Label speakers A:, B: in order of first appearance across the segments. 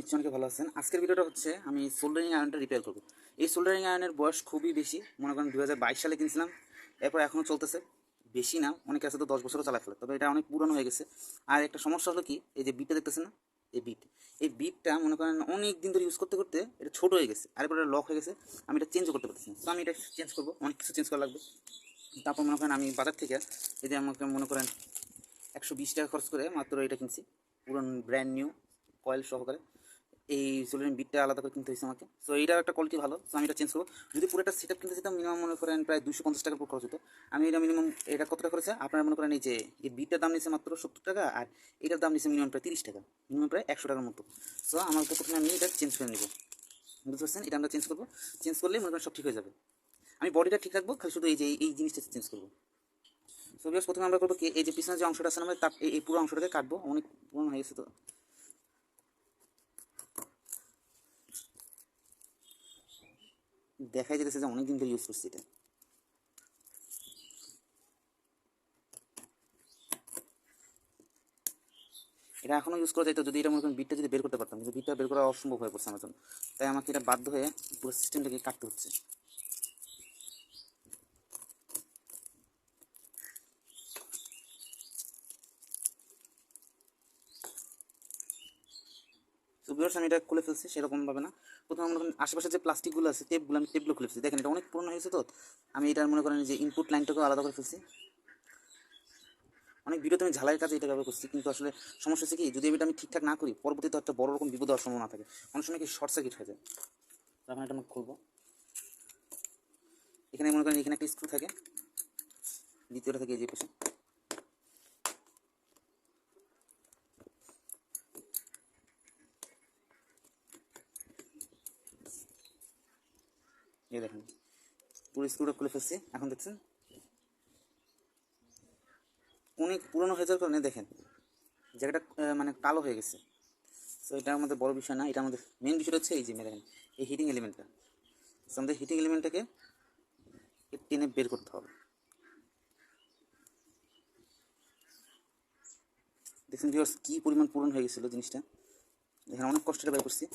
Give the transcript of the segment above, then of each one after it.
A: করছি অনেকে ভালো আছেন। আজকের ভিডিওটা হচ্ছে আমি সোল্ডারিং আয়রনটা রিপেয়ার করবো। এই সোল্ডারিং আয়রনের বয়স খুবই বেশি, মনে করেন 2022 সালে কিনছিলাম, এরপর এখনও চলতেছে। বেশি না, অনেকে আছে তো 10 বছরও চালা ফেলে, তবে এটা অনেক পুরনো হয়ে গেছে। আর একটা সমস্যা হলো কি, এই যে বিটটা দেখতেছেন না, এই বিটটা মনে করেন অনেক দিন ধরে ইউজ করতে করতে এটা ছোটো হয়ে গেছে, আর এরপর লক হয়ে গেছে। আমি এটা চেঞ্জ করতে পারতেছি না, তো আমি এটা চেঞ্জ করবো, অনেক কিছু চেঞ্জ করা লাগবে। তারপর মনে করেন আমি বাজার থেকে এই যে আমাকে মনে করেন 120 টাকা খরচ করে মাত্র এটা কিনছি, পুরো ব্র্যান্ড নিউ কয়েল সহকারে। এই সোলারিং বিটটা আলাদা করে কিনতে হয়েছে আমাকে। সো এইটার একটা কোয়ালিটি ভালো, সো আমি এটা চেঞ্জ করবো। যদি পুরোটা সেট আপ কিনতে যেতাম মিনিমাম মনে করেন প্রায় 250 টাকার উপর খরচ হতো। আমি এটা মিনিমাম, এটা কত টাকা খরচা আপনারা মনে করেন, এই যে এই বিটটার দাম নিচ্ছে মাত্র 70 টাকা, আর এটার দাম নিচ্ছে মিনিমাম প্রায় 30 টাকা, মিনিমাম প্রায় 100 টাকার মতো। সো আমার তো প্রথমে আমি এটা চেঞ্জ করে নেবো, বুঝতে পারছেন? এটা আমরা চেঞ্জ করবো, চেঞ্জ করলে মনে করেন সব ঠিক হয়ে যাবে। আমি বডিটা ঠিক রাখবো, খালি শুধু এই যে এই জিনিসটা চেঞ্জ করবো। সো বিকজ প্রথমে আমরা করবো কি, এই যে পিছনে যে অংশটা আছে আমরা তার এই পুরো অংশটাকে কাটবো, অনেক পুরনো হয়ে গেছে তো। দেখাই যেতেছে যে অনেকদিন ধরে ইউজ করছি এটা। এটা এখনও ইউজ করা যাইতো যদি এটা মনে করেন বিটটা যদি বের করতে পারতাম, কিন্তু বিটটা বের করা অসম্ভব হয়ে পড়ছে আমার জন্য। তাই আমাকে এটা বাধ্য হয়ে পুরো সিস্টেমটাকে কাটতে হচ্ছে। তো ভিউয়ার্স আমি এটা খুলে ফেলছি সেরকমভাবে না। প্রথমে মনে করেন আশেপাশে যে প্লাস্টিকগুলো আছে, টেপগুলো, আমি টেপগুলো খুলে ফেলছি। দেখেন এটা অনেক পুরনো হয়েছে তো, আমি এটা মনে করেন যে ইনপুট লাইনটাকেও আলাদা করে ফেলছি। অনেক ভিডিওতে আমি ঝালাইয়ের কাজে এটা ব্যবহার করছি, কিন্তু আসলে সমস্যা হচ্ছে কি, যদি এটা আমি ঠিকঠাক না করি পরবর্তীতে একটা বড় রকম বিপদ হওয়ার সম্ভাবনা থাকে। অনেক সময় কি শর্ট সার্কিট হয়ে যায়। তখন এটা আমি খুলবো। এখানে মনে করেন এখানে একটা স্ক্রু থাকে, দ্বিতীয়টা থাকে এই যে পাশে। এই দেখেন পুরো স্ক্রুটা খুলে ফেলছি। এখন দেখছেন অনেক পুরনো হয়ে যাওয়ার কারণে দেখেন জায়গাটা মানে কালো হয়ে গেছে। সো এটা আমাদের বড় বিষয় না, এটা আমাদের মেন বিষয়টা হচ্ছে এই যে দেখেন এই হিটিং এলিমেন্টটা। সো আমাদের হিটিং এলিমেন্টটাকে টেনে বের করতে হবে। দেখছেন ভিউয়ার্স কী পরিমাণ পুরনো হয়ে গেছিলো জিনিসটা, এখানে অনেক কষ্টটা বের করছি।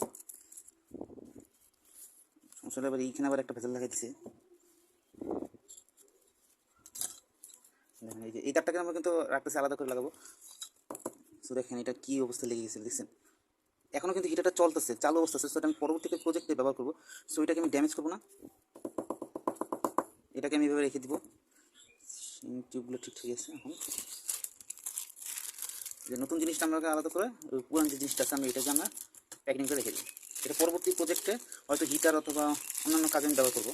A: সমস্যাটা এবার এইখানে আবার একটা ভেজাল লাগাই দিছে। দেখেন এই যে এই তারটাকে আমরা কিন্তু রাখতেছি আলাদা করে লাগাবো। সো দেখেন এটা কী অবস্থা লেগে গেছিলো, দেখছেন এখনও কিন্তু হিটারটা চলতেছে, চালু অবস্থা আছে। সো এটা আমি পরবর্তীতে প্রজেক্টে ব্যবহার করবো। সো এটাকে আমি ড্যামেজ করবো না, এটাকে আমি এভাবে রেখে দিব। টিউবগুলো ঠিক ঠিক আছে। এখন যে নতুন জিনিসটা আমরা আলাদা করে পুরান যে জিনিসটা আছে আমি এটাকে আমরা প্যাকিং করে রেখে দিই। এটা পরবর্তী প্রজেক্টে হয়তো হিটার অথবা অন্যান্য কাজে আমি ব্যবহার করবো।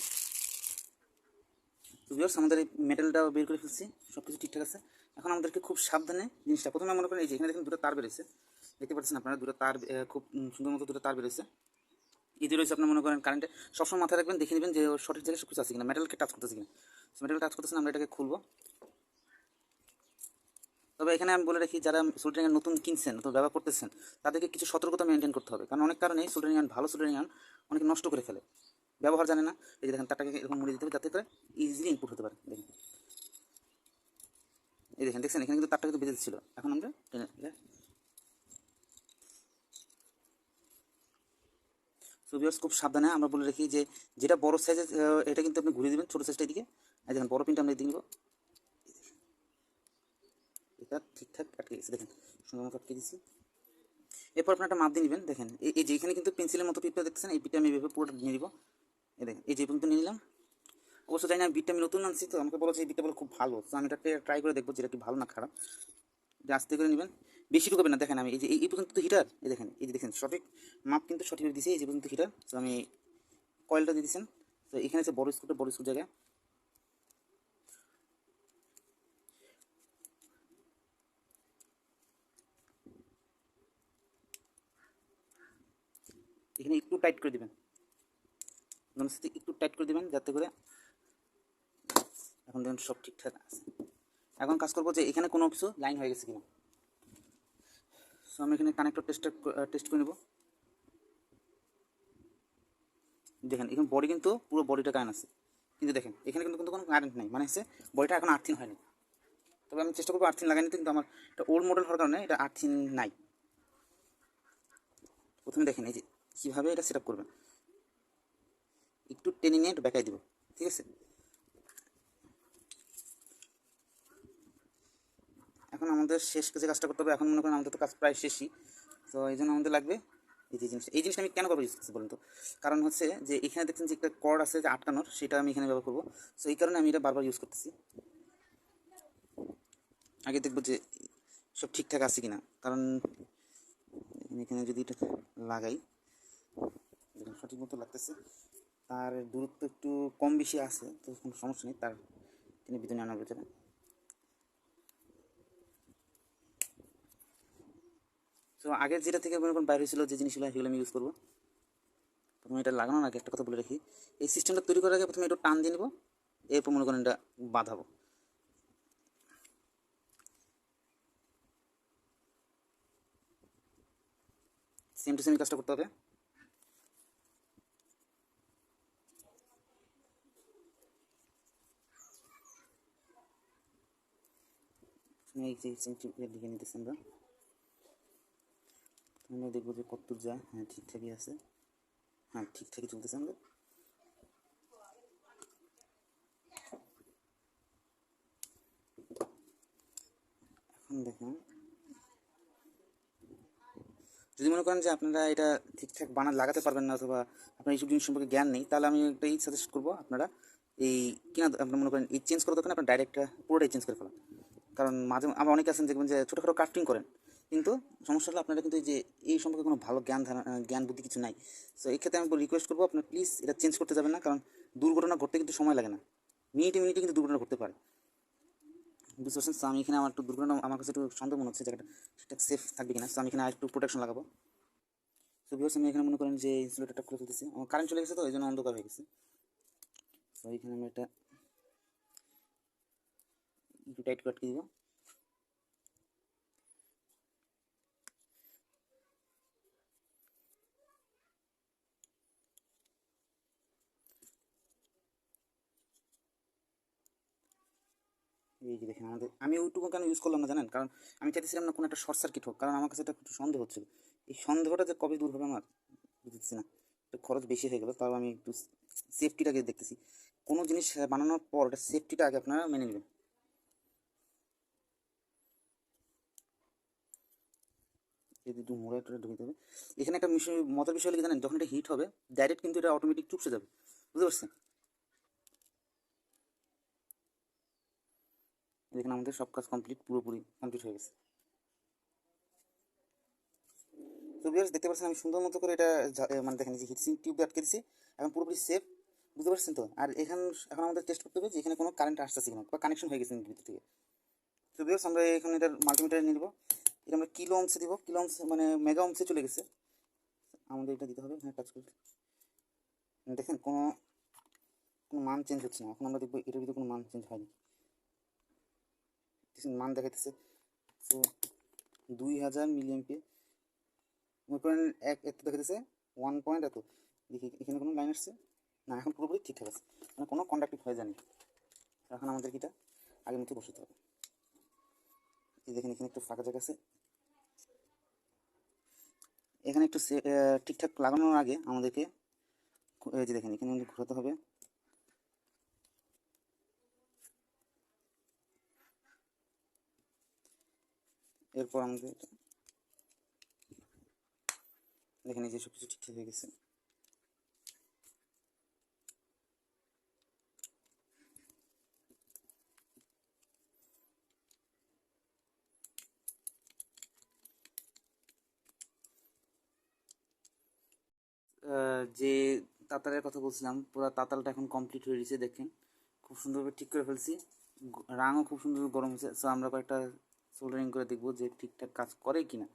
A: তো ভিউয়ার্স আমাদের এই মেটালটা বের করে ফেলছি, সব কিছু ঠিকঠাক আছে। এখন আমাদেরকে খুব সাবধানে জিনিসটা, প্রথমে মনে করেন এই যে এখানে দেখেন দুটো তার বেরোচ্ছে, দেখতে পাচ্ছেন আপনারা দুটো তার, খুব সুন্দর মতো দুটো তার বেরোচ্ছে। ইজি রয়েছে, আপনার মনে করেন কারেন্টে সবসময় মাথায় রাখবেন, দেখে নেবেন যে সঠিক জায়গায় সব কিছু আছে কিনা, মেটালকে টাচ করতেছে কিনা। মেটাল টাচ করতেছে না, আমরা এটাকে খুলবো। তবে এখানে আমি বলে রাখি, যারা সোল্ডারিং আয়রন নতুন কিনছেন অথবা ব্যবহার করতেছেন তাদেরকে কিছু সতর্কতা মেনটেন করতে হবে, কারণ অনেক কারণেই সোল্ডারিং আয়রন, ভালো সোল্ডারিং আয়রন অনেকে নষ্ট করে ফেলে, ব্যবহার জানে না। এই যে দেখেন তারটাকে এরকম মুড়ে দিতে হবে যাতে করে ইজিলি ইনপুট হতে পারে। দেখেন এই দেখেন, দেখছেন এখানে কিন্তু তারটা কিন্তু বেঁধে ছিল, এখন আমরা সো ভিউয়ার্স খুব সাবধানে আমরা বলে রাখি যে যেটা বড় সাইজের এটা কিন্তু আপনি ঘুরিয়ে দেবেন, ছোটো সাইজটা এদিকে। এই দেখেন বড় পিনটা আমরা এদিকে নেবো, এটা ঠিকঠাক আটকে গেছে, দেখেন সুন্দর মতো আটকে দিচ্ছি। এরপর আপনার একটা মাপ দিয়ে নেবেন। দেখেন এই যে এখানে কিন্তু পেন্সিলের মতো পিপটা দেখছেন, এই পিঠটা আমি এভাবে পুরোটা নিয়ে নিব। এই দেখেন এই যে পর্যন্ত নিয়ে নিলাম। অবশ্য জানি না, বিটটা আমি নতুন আনছি তো আমাকে বলেছে এই বিটটা বলে খুব ভালো, তো আমি এটাকে ট্রাই করে দেখবো যেটা কি ভালো না খারাপ। এটা আস্তে করে নেবেন, বেশি ঢুকাবেন না। দেখেন আমি এই যে এই পর্যন্ত তো হিটার, এই দেখেন এই যে দেখেন সঠিক মাপ কিন্তু সঠিকভাবে দিয়েছি, এই যে পর্যন্ত হিটার। তো আমি কয়েলটা দিয়ে দিচ্ছেন। তো এখানে আছে বড় স্ক্রুটা, বড় স্ক্রু জায়গায় এখানে একটু টাইট করে দেবেন, একটু টাইট করে দেবেন যাতে করে এখন দেখুন সব ঠিকঠাক আছে। এখন কাজ করবো যে এখানে কোনো কিছু লাইন হয়ে গেছে কিনা। সো আমি এখানে কানেক্টর টেস্ট করে নেব। দেখেন এখানে বডি কিন্তু পুরো বডিটা কারেন্ট আছে, কিন্তু দেখেন এখানে কিন্তু কোনো কারেন্ট নেই, মানে হচ্ছে বডিটা এখন আর্থিং হয়নি। তবে আমি চেষ্টা করবো আর্থিং লাগাই নিতে, কিন্তু আমার এটা ওল্ড মডেল হওয়ার কারণে এটা আর্থিং নাই। প্রথমে দেখেন এই যে কীভাবে এটা সেট আপ করবেন, একটু টেনে নিয়ে একটু ব্যাকাই দিব, ঠিক আছে। এখন আমাদের শেষ যে কাজটা করতে হবে, এখন মনে করেন আমাদের তো কাজ প্রায় শেষই, তো এই জন্য আমাদের লাগবে এই জিনিসটা আমি কেন করবো ইউজ করছি বলুন তো। কারণ হচ্ছে যে এখানে দেখছেন যে একটা কর্ড আছে যে আটকানোর, সেটা আমি এখানে ব্যবহার করবো। সো এই কারণে আমি এটা বারবার ইউজ করতেছি। আগে দেখবো যে সব ঠিকঠাক আছে কিনা, কারণ এখানে যদি এটা লাগাই সঠিক মতো লাগতেছে, তার দূরত্ব একটু কম বেশি আছে তো কোনো সমস্যা নেই, তার তিনি ভিতরে আনা যাবে। তো আগের যেটা থেকে মনে করেন বাইরে হয়েছিল যে জিনিসগুলো, সেগুলো আমি ইউজ করবো। প্রথমে এটা লাগানোর আগে একটা কথা বলে রাখি, এই সিস্টেমটা তৈরি করার আগে প্রথমে একটু টান দিয়ে নেবো, এরপর মনে করেন এটা বাঁধাবো। সেম টু সেম কাজটা করতে হবে। এই যে লিখে নিতেছি আমরা দেখবো যে কত যায়। হ্যাঁ ঠিকঠাকই আছে, হ্যাঁ ঠিকঠাকই চলতেছে আমরা। এখন দেখুন, যদি মনে করেন যে আপনারা এটা ঠিকঠাক লাগাতে পারবেন না, অথবা আপনার এইসব জিনিস সম্পর্কে জ্ঞান নেই, তাহলে আমি একটাই সাজেস্ট করবো, আপনারা এই কিনা আপনার মনে করেন এই চেঞ্জ করার দোকানে আপনার ডাইরেক্ট পুরোটাই চেঞ্জ করে ফেলান। কারণ মাঝে আবার অনেকে আছেন দেখবেন যে ছোটোখাটো ক্রাফটিং করেন, কিন্তু সমস্যা হলো আপনারা কিন্তু এই যে এই সম্পর্কে কোনো ভালো জ্ঞান বুদ্ধি কিছু নাই। সো এই ক্ষেত্রে আমি রিকোয়েস্ট করবো, আপনার প্লিজ এটা চেঞ্জ করতে যাবেন না, কারণ দুর্ঘটনা ঘটতে কিন্তু সময় লাগে না, মিনিটে মিনিটে কিন্তু দুর্ঘটনা ঘটতে পারে, বুঝতে পারছেন। সো আমি এখানে আমার একটু দুর্ঘটনা, আমার কাছে একটু সন্দেহ মনে হচ্ছে জায়গাটা ঠিকঠাক সেফ থাকবে কিনা। সো আমি এখানে আর একটু প্রোটেকশন লাগাবো। সো ভিউয়ার্স, আমি এখানে মনে করেন যে ইনসুলেটরটা খুলে ফেলতেছি, আমার কারেন্ট চলে গেছে তো এই জন্য অন্ধকার হয়ে গেছে। সো এখানে আমি এটা একটু টাইট করে আটকে দিব। এই যে দেখেন আমাদের, আমি ওইটুকু কেন ইউজ করলাম না জানেন, কারণ আমি চাইতেছিলাম না কোনো একটা শর্ট সার্কিট হোক, কারণ আমার কাছে এটা একটু সন্দেহ হচ্ছিল। এই সন্দেহটা যে কবে দূর হবে আমার বুঝতেছি না, একটু খরচ বেশি হয়ে গেলো, তাও আমি একটু সেফটিটাকে দেখতেছি। কোনো জিনিস বানানোর পর এটা সেফটিটা আগে আপনারা মেনে নেবেন। যদি একটু মোড়ে টোড়ে ঢুকে দেবে, এখানে একটা বিষয়, মজার বিষয় হলে কি জানেন, যখন এটা হিট হবে ডাইরেক্ট কিন্তু এটা অটোমেটিক চুপসে যাবে, বুঝতে পারছেন। দেখেন আমাদের সব কাজ কমপ্লিট, পুরোপুরি কমপ্লিট হয়ে গেছে। তো ভিউয়ার্স দেখতে পাচ্ছেন আমি সুন্দর মতো করে এটা মানে দেখেন যে হিটসিং টিউব আটকে দিচ্ছি, এখন পুরোপুরি সেফ, বুঝতে পারছেন তো। আর এখন আমাদের টেস্ট করতে হবে যে এখানে কোনো কারেন্ট আসতেছে কিনা বা কানেকশন হয়ে গেছে ভিতর থেকে। তো ভিউয়ার্স আমরা এখানে এটার মাল্টিমিটার নিয়ে নেবো, এটা আমরা কিলো অংশে দিব, কিলো অংশ মানে মেগা অংশে চলে গেছে, আমাদের এটা দিতে হবে। হ্যাঁ কাজ করতে দেখেন কোনো কোনো মান চেঞ্জ হচ্ছে না। এখন আমরা দেখবো এটার ভিতরে কোনো মান চেঞ্জ হয়নি, মান দেখাইতেছে। তো 2000 mA মনে করেন এত দেখাইতেছে 1 পয়েন্ট এত। দেখি এখানে কোনো লাইন আসছে না, এখন পুরোপুরি ঠিকঠাক আছে, মানে কোনো কন্ডাক্টিভ হয়ে যায়নি। এখন আমাদের এটা আগের মতো বসাতে হবে। এই দেখেন এখানে একটু ফাঁকা জায়গা আছে, এখানে একটু ঠিকঠাক লাগানোর আগে আমাদেরকে এই যে দেখেন এখানে ঘোরাতে হবে। এরপর আমাদের দেখেন এই যে সব কিছু ঠিকঠাক হয়ে গেছে। যে তাতালের কথা বলছিলাম, পুরো তাতালটা এখন কমপ্লিট হয়ে গেছে, দেখেন খুব সুন্দরভাবে ঠিক করে ফেলছি, রাঙও খুব সুন্দর গরম হয়েছে। সো আমরা কয়েকটা সোল্ডারিং করে দেখবো যে ঠিকঠাক কাজ করে কিনা।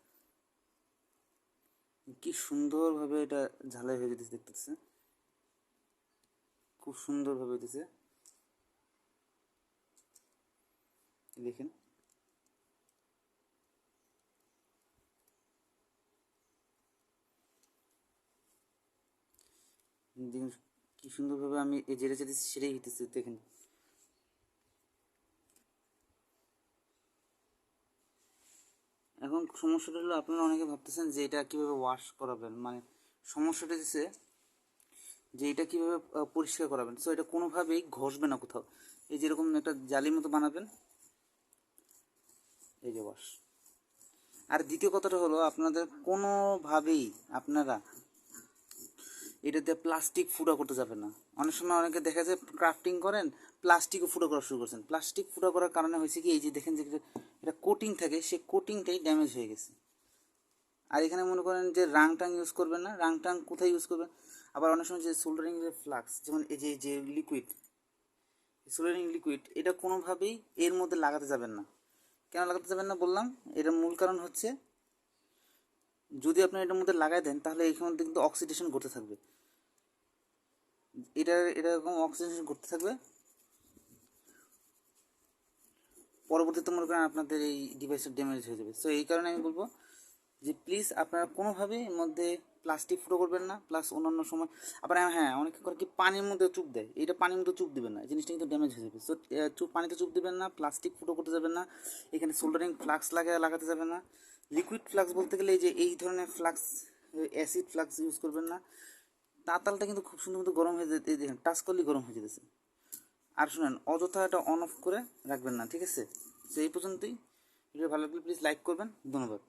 A: কি সুন্দরভাবে এটা ঝালাই হয়ে যেতেছে, দেখতেছে খুব সুন্দরভাবে হইতেছে, দেখেন। দেখুন কি সুন্দরভাবে আমি এই যেটা চাইতেছি সেটাই হইতেছে, দেখেন। এখন সমস্যাটা হলো আপনারা অনেকে ভাবতেছেন যে এটা কীভাবে ওয়াশ করাবেন, মানে সমস্যাটা হচ্ছে যে এটা কীভাবে পরিষ্কার করাবেন। সো এটা কোনোভাবেই ঘষবে না কোথাও, এই যেরকম একটা জালির মতো বানাবেন, এই যে ওয়াশ। আর দ্বিতীয় কথাটা হলো আপনাদের কোনোভাবেই আপনারা এটাতে প্লাস্টিক ফুটা করতে যাবেন না। অনেক সময় অনেকে দেখা যায় ক্রাফটিং করেন, প্লাস্টিকও ফুটা করা শুরু করছেন। প্লাস্টিক ফুটা করার কারণে হয়েছে কি, এই যে দেখেন যে এটা কোটিং থাকে, সে কোটিংটাই ড্যামেজ হয়ে গেছে। আর এখানে মনে করেন যে রাং টাং ইউজ করবেন না। রাং টাং কোথায় ইউজ করবেন? আবার অনেক সময় যে সোল্ডারিং যে ফ্লাক্স, যেমন এই যে লিকুইড, সোল্ডারিং লিকুইড, এটা কোনোভাবেই এর মধ্যে লাগাতে যাবেন না। কেন লাগাতে যাবেন না বললাম? এটার মূল কারণ হচ্ছে, যদি আপনি এটার মধ্যে লাগাই দেন তাহলে এখান মধ্যে কিন্তু অক্সিডেশন ঘটতে থাকবে। এরকম অক্সিডেশন ঘটতে থাকবে, পরবর্তীতে মনে করেন আপনাদের এই ডিভাইসের ড্যামেজ হয়ে যাবে। সো এই কারণে আমি বলবো যে প্লিজ আপনারা কোনোভাবে এর মধ্যে প্লাস্টিক ফুটো করবেন না। প্লাস অন্যান্য সময় আবার হ্যাঁ, অনেকে করে কি পানির মধ্যে চুপ দেয়, এটা পানির মধ্যে চুপ দেবেন না, এই জিনিসটা কিন্তু ড্যামেজ হয়ে যাবে। সো পানিতে চুপ দেবেন না, প্লাস্টিক ফুটো করতে যাবেন না, এখানে সোল্ডারিং ফ্লাক্স লাগাতে যাবেন না। লিকুইড ফ্লাক্স বলতে গেলে এই ধরনের ফ্লাক্স, অ্যাসিড ফ্লাক্স ইউজ করবেন না। তাতালটা কিন্তু খুব সুন্দর মতো গরম হয়ে যেতে, দেখেন টাচ করলেই গরম হয়ে যেতেছে। আর শুনেন, অযথা এটা অন অফ করে রাখবেন না, ঠিক আছে? তো এই পর্যন্তই। ভিডিও ভালো লাগলে প্লিজ লাইক করবেন। ধন্যবাদ।